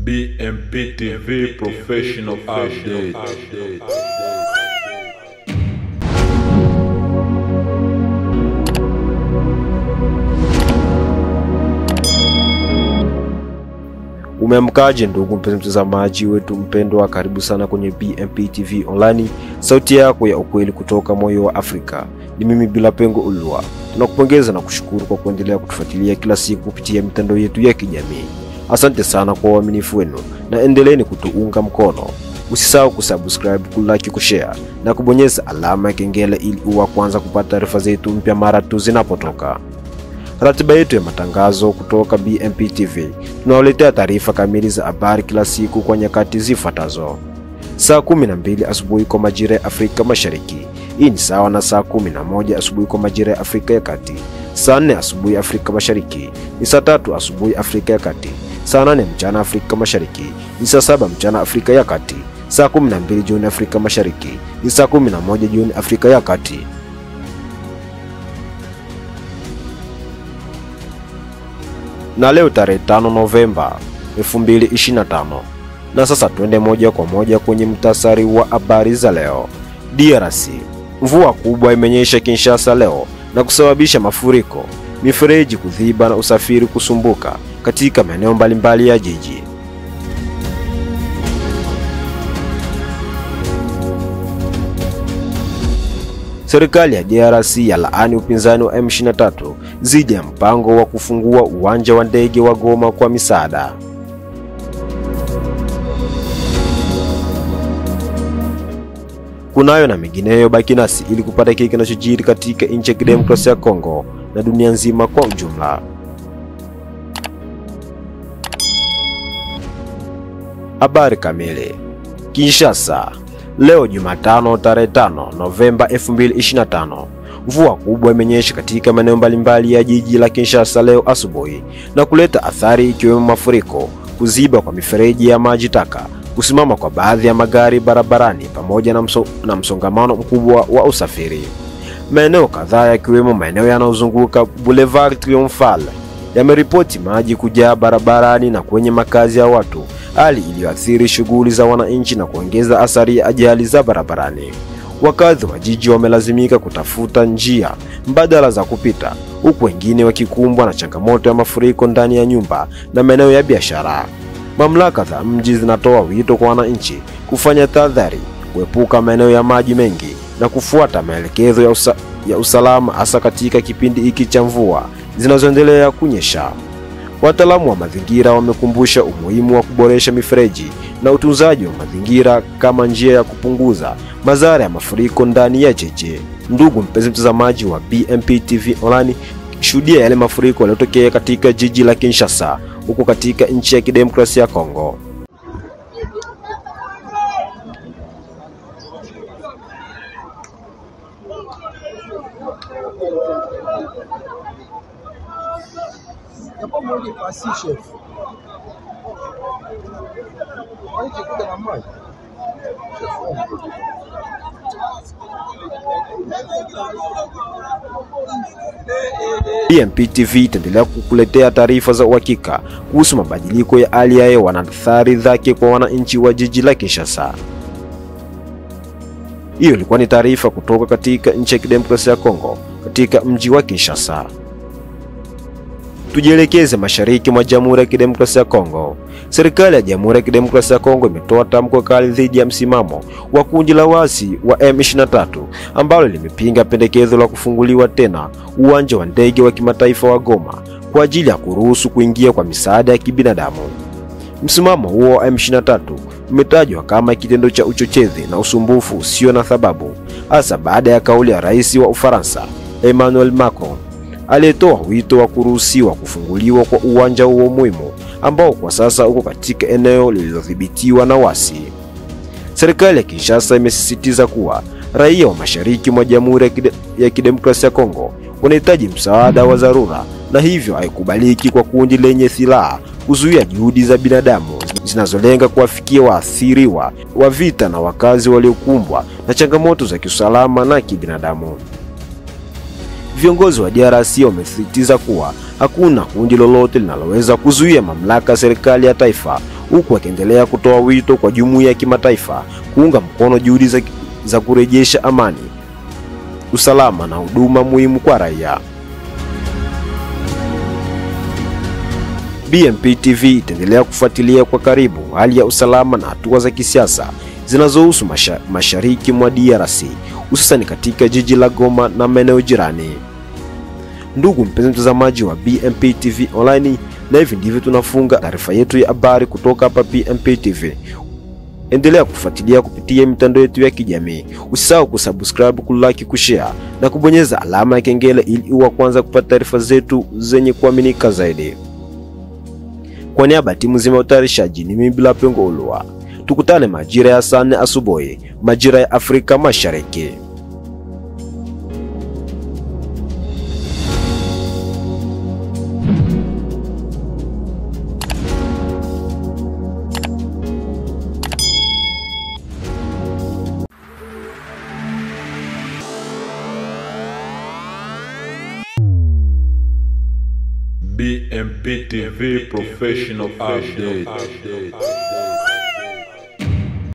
BMP TV Professional Update. Umeamkaje ndugu mpenzi mtazamaji wetu mpendwa, karibu sana kwenye BMP TV Online, sauti yako ya ukweli kutoka moyo wa Afrika. Ni mimi Bila Pengo Ulua. Tunakupongeza na kushukuru kwa kuendelea kutufuatilia kila siku kupitia mitandao yetu ya kijamii. Asante sana kwa uaminifu wenu na endeleeni kutuunga mkono. Usisahau kusubscribe, kulike, kushare na kubonyeza alama ya kengele ili uwe kwanza kupata taarifa zetu mpya mara tu zinapotoka. Ratiba yetu ya matangazo kutoka BMP TV. Tunawaletea taarifa kamili za habari kila siku kwa nyakati zifuatazo. Saa 12 asubuhi kwa majira ya Afrika Mashariki. Hii ni sawa na saa 11 asubuhi kwa majira ya Afrika ya Kati. Saa 4 asubuhi Afrika Mashariki. Ni saa 3 asubuhi Afrika ya Kati. Saa 8 mchana Afrika Mashariki. Ni saa 7 mchana Afrika ya Kati. Saa 12 jioni Afrika Mashariki. Ni saa 11 jioni Afrika ya Kati. Na leo tarehe 5 Novemba 2025. Na sasa tuende moja kwa moja kwenye mtasari wa habari za leo. DRC. Mvua kubwa imenyesha Kinshasa leo na kusababisha mafuriko, mifereji kudhiba na usafiri kusumbuka katika maeneo mbalimbali ya jiji. Serikali ya DRC yalaani upinzani wa M23 dhidi ya mpango wa kufungua uwanja wa ndege wa Goma kwa misaada. Kunayo na mengineyo, baki nasi ili kupata kile kinachojiri katika nchi ya Kidemokrasia ya Kongo na dunia nzima kwa ujumla. Habari kamili. Kinshasa. Leo Jumatano tarehe 5 Novemba 2025. Mvua kubwa imenyesha katika maeneo mbalimbali ya jiji la Kinshasa leo asubuhi na kuleta athari ikiwemo mafuriko, kuziba kwa mifereji ya maji taka, kusimama kwa baadhi ya magari barabarani pamoja na msongamano mkubwa wa usafiri. Maeneo kadhaa yakiwemo maeneo yanayozunguka Boulevard Triomphal yameripoti maji kujaa barabarani na kwenye makazi ya watu, hali iliyoathiri shughuli za wananchi na kuongeza athari ya ajali za barabarani. Wakazi wa jiji wamelazimika kutafuta njia mbadala za kupita, huku wengine wakikumbwa na changamoto ya mafuriko ndani ya nyumba na maeneo ya biashara. Mamlaka za mji zinatoa wito kwa wananchi kufanya tahadhari, kuepuka maeneo ya maji mengi na kufuata maelekezo ya usalama, hasa katika kipindi hiki cha mvua zinazoendelea kunyesha. Wataalamu wa mazingira wamekumbusha umuhimu wa kuboresha mifereji na utunzaji wa mazingira kama njia ya kupunguza madhara ya mafuriko ndani ya jiji. Ndugu mpenzi mtazamaji wa BMP TV Online, shuhudia yale mafuriko yaliyotokea katika jiji la Kinshasa huko katika nchi ya Kidemokrasia ya Kongo. BMP TV itaendelea kukuletea taarifa za uhakika kuhusu mabadiliko ya hali ya hewa na athari zake kwa wananchi wa jiji la Kinshasa. Hiyo ilikuwa ni taarifa kutoka katika nchi ya Kidemokrasia ya Kongo katika mji wa Kinshasa. Tujielekeze mashariki mwa Jamhuri ya Kidemokrasia ya Kongo. Serikali ya Jamhuri ya Kidemokrasia ya Kongo imetoa tamko kali dhidi ya msimamo wa kundi la waasi wa M23 ambalo limepinga pendekezo la kufunguliwa tena uwanja wa ndege wa kimataifa wa Goma kwa ajili ya kuruhusu kuingia kwa misaada ya kibinadamu. Msimamo huo wa M23 umetajwa kama kitendo cha uchochezi na usumbufu usio na sababu, hasa baada ya kauli ya Rais wa Ufaransa Emmanuel Macron aliyetoa wito wa kuruhusiwa kufunguliwa kwa uwanja huo muhimu ambao kwa sasa uko katika eneo lililodhibitiwa na wasi. Serikali ya Kinshasa imesisitiza kuwa raia wa mashariki mwa Jamhuri ya Kidemokrasia ya Kongo wanahitaji msaada wa dharura, na hivyo haikubaliki kwa kundi lenye silaha kuzuia juhudi za binadamu zinazolenga kuwafikia waathiriwa wa vita na wakazi waliokumbwa na changamoto za kiusalama na kibinadamu. Viongozi wa DRC wamesisitiza kuwa hakuna kundi lolote linaloweza kuzuia mamlaka ya serikali ya taifa huku akiendelea kutoa wito kwa jumuiya ya kimataifa kuunga mkono juhudi za kurejesha amani, usalama na huduma muhimu kwa raia. BMP TV itaendelea kufuatilia kwa karibu hali ya usalama na hatua za kisiasa zinazohusu mashariki mwa DRC, hususan katika jiji la Goma na maeneo jirani. Ndugu mpenzi mtazamaji wa BMP TV Online, na hivi ndivyo tunafunga taarifa yetu ya habari kutoka hapa BMP TV. Endelea kufuatilia kupitia mitandao yetu ya kijamii. Usisahau kusubscribe, kulike, kushare na kubonyeza alama ya kengele ili uwe kwanza kupata taarifa zetu zenye kuaminika zaidi. Kwa niaba ya timu nzima ya utayarishaji, ni mimi Bila Pengo Ulwa. Tukutane majira ya saa 4 asubuhi, majira ya Afrika Mashariki. BMP TV Professional Update.